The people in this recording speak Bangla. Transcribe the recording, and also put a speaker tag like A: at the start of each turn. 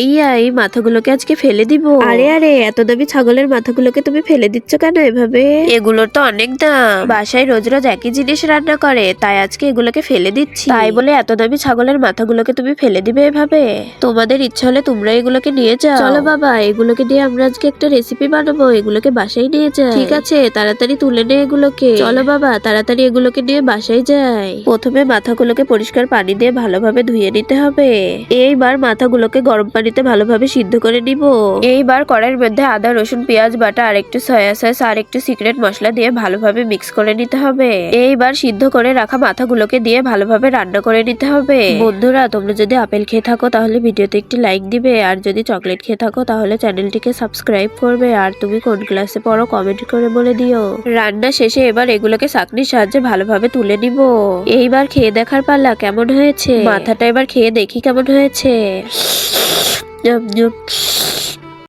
A: ভাইয়া এই মাথাগুলোকে আজকে ফেলে দিব। আরে আরে এত দামি ছাগলের মাথাগুলোকে তুমি ফেলে দিচ্ছ কেন এভাবে? এগুলোর তো অনেক দাম, বাসায় রোজ রোজ একই জিনিস রান্না করে, তাই আজকে এগুলোকে ফেলে দিচ্ছি। তাই বলে এত দামি ছাগলের মাথাগুলোকে তুমি ফেলে দিবে এভাবে? তোমাদের ইচ্ছা হলে তোমরা এগুলোকে নিয়ে যাও। চলো বাবা, এগুলোকে দিয়ে আমরা আজকে একটা রেসিপি বানাবো, এগুলোকে বাসায় নিয়ে যাই। ঠিক আছে, তাড়াতাড়ি তুলে নে এগুলোকে। চলো বাবা, তাড়াতাড়ি এগুলোকে নিয়ে বাসায় যাই। প্রথমে মাথাগুলোকে পরিষ্কার পানি দিয়ে ভালোভাবে ধুয়ে নিতে হবে। এইবার মাথাগুলোকে গরম পানিতে ভালোভাবে সিদ্ধ করে নিব। এইবার কড়াইয়ের মধ্যে আদা রসুন পেঁয়াজ বাটা আর একটু সয়া সস আর একটু সিক্রেট মশলা দিয়ে ভালোভাবে মিক্স করে নিতে হবে। এইবার সিদ্ধ করে রাখা মাথাগুলোকে দিয়ে ভালোভাবে রান্না করে নিতে হবে। বন্ধুরা, তোমরা যদি আপেল খেয়ে থাকো তাহলে ভিডিওতে একটি লাইক দিবে, আর যদি চকলেট খেয়ে থাকো তাহলে চ্যানেলটিকে সাবস্ক্রাইব করবে, আর তুমি কোন ক্লাসে পড়ো কমেন্ট করে বলে দিও। রান্না শেষে এবার এগুলোকে ছাঁকনির সাহায্যে ভালোভাবে তুলে নিব। এইবার খেয়ে দেখার পালা, কেমন হয়েছে। মাথাটা এবার খেয়ে দেখি কেমন হয়েছে।